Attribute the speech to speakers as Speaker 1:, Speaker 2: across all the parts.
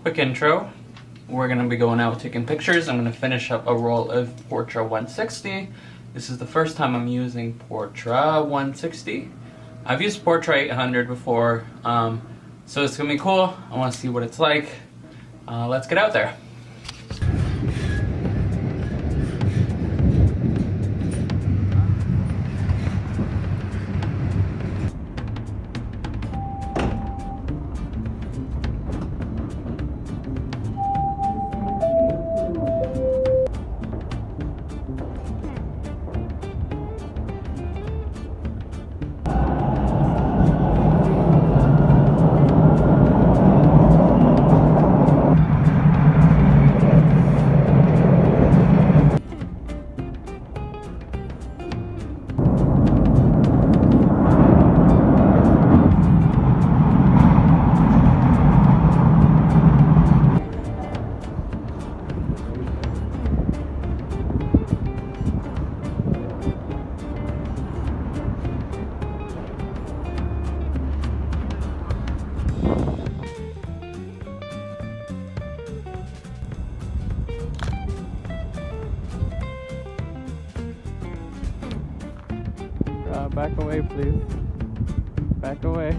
Speaker 1: quick intro. We're going to be going out taking pictures. I'm going to finish up a roll of Portra 160. This is the first time I'm using Portra 160. I've used Portra 800 before, so it's going to be cool. I want to see what it's like. Let's get out there. Back away, please. Back away.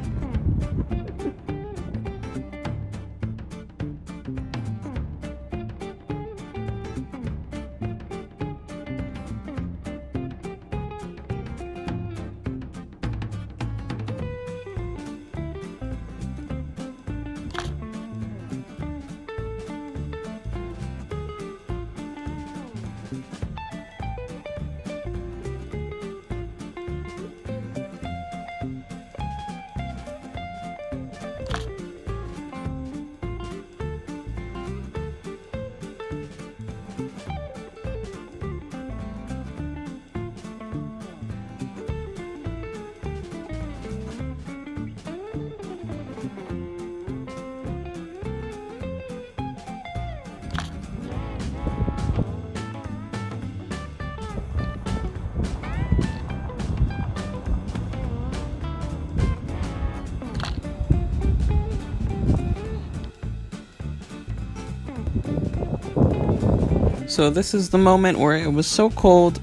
Speaker 1: So this is the moment where it was so cold,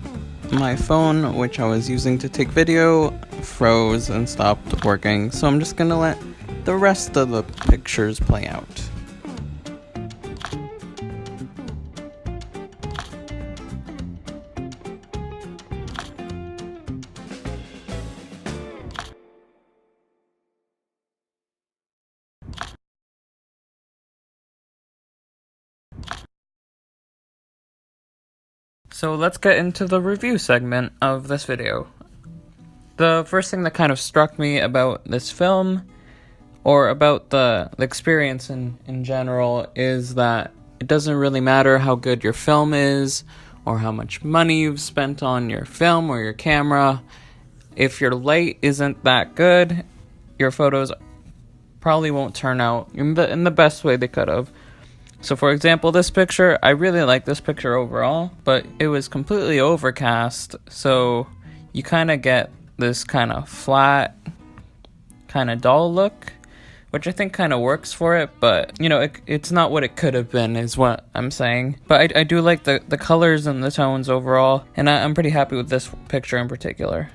Speaker 1: my phone, which I was using to take video, froze and stopped working. So I'm just gonna let the rest of the pictures play out. So let's get into the review segment of this video. The first thing that kind of struck me about this film, or about the experience in general, is that it doesn't really matter how good your film is, or how much money you've spent on your film or your camera. If your light isn't that good, your photos probably won't turn out in the best way they could have. So for example, this picture, I really like this picture overall, but it was completely overcast, so you kind of get this kind of flat, kind of dull look, which I think kind of works for it, but, you know, it's not what it could have been, is what I'm saying. But I do like the colors and the tones overall, and I'm pretty happy with this picture in particular.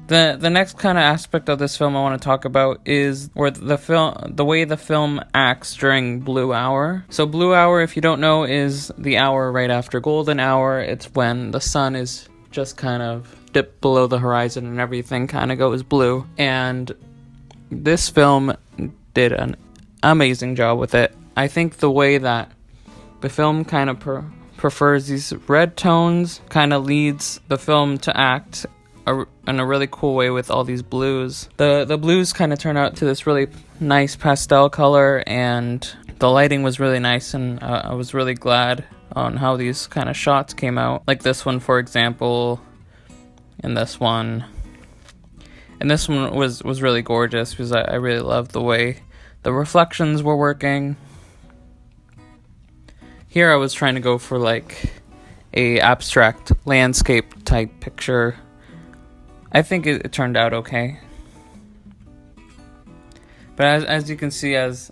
Speaker 1: The next kind of aspect of this film I want to talk about is where the way the film acts during blue hour. So blue hour, if you don't know, is the hour right after golden hour. It's when the sun is just kind of dipped below the horizon and everything kind of goes blue. And this film did an amazing job with it. I think the way that the film kind of prefers these red tones kind of leads the film to act in a really cool way with all these blues. The blues kind of turn out to this really nice pastel color, and the lighting was really nice, and I was really glad on how these kind of shots came out. Like this one, for example, and this one. And this one was really gorgeous because I really loved the way the reflections were working. Here I was trying to go for like a abstract landscape type picture. I think it turned out okay. But as you can see, as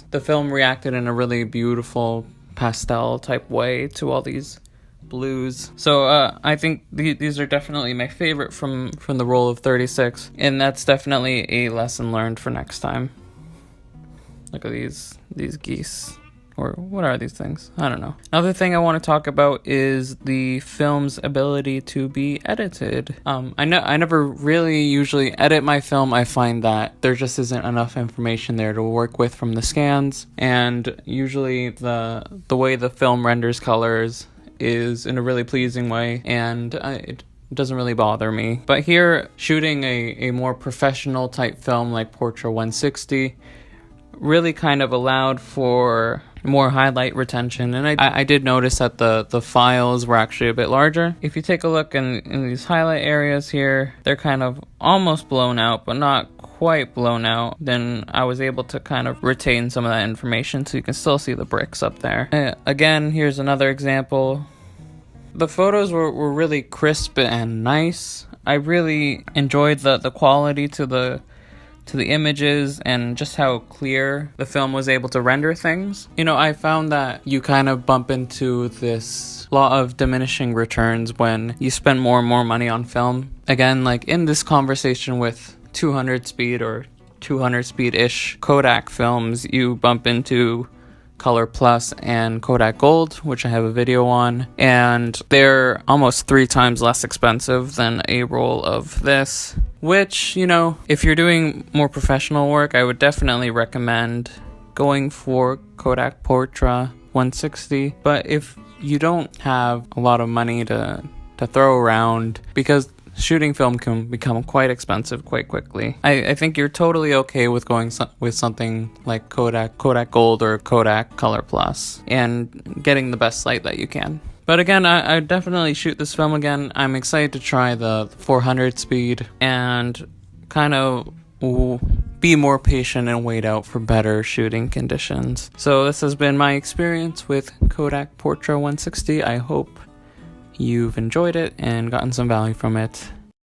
Speaker 1: the film reacted in a really beautiful pastel type way to all these blues. So I think these are definitely my favorite from the roll of 36, and that's definitely a lesson learned for next time. Look at these geese. Or what are these things? I don't know. Another thing I want to talk about is the film's ability to be edited. I never really usually edit my film. I find that there just isn't enough information there to work with from the scans, and usually the way the film renders colors is in a really pleasing way, and it doesn't really bother me. But here, shooting a more professional type film like Portra 160 really kind of allowed for more highlight retention, and I did notice that the files were actually a bit larger. If you take a look in these highlight areas here, they're kind of almost blown out, but not quite blown out. Then I was able to kind of retain some of that information, so you can still see the bricks up there. Again, here's another example. The photos were really crisp and nice. I really enjoyed the quality to the images and just how clear the film was able to render things. You know, I found that you kind of bump into this law of diminishing returns when you spend more and more money on film. Again, like in this conversation with 200 speed or 200 speed-ish Kodak films, you bump into Color Plus and Kodak Gold, which I have a video on, and they're almost 3 times less expensive than a roll of this, which, you know, if you're doing more professional work, I would definitely recommend going for Kodak Portra 160. But if you don't have a lot of money to throw around, because shooting film can become quite expensive quite quickly, I think you're totally okay with going with something like Kodak Gold or Kodak Color Plus and getting the best light that you can. But again, I definitely shoot this film again. I'm excited to try the 400 speed and kind of be more patient and wait out for better shooting conditions. So this has been my experience with Kodak Portra 160. I hope you've enjoyed it and gotten some value from it.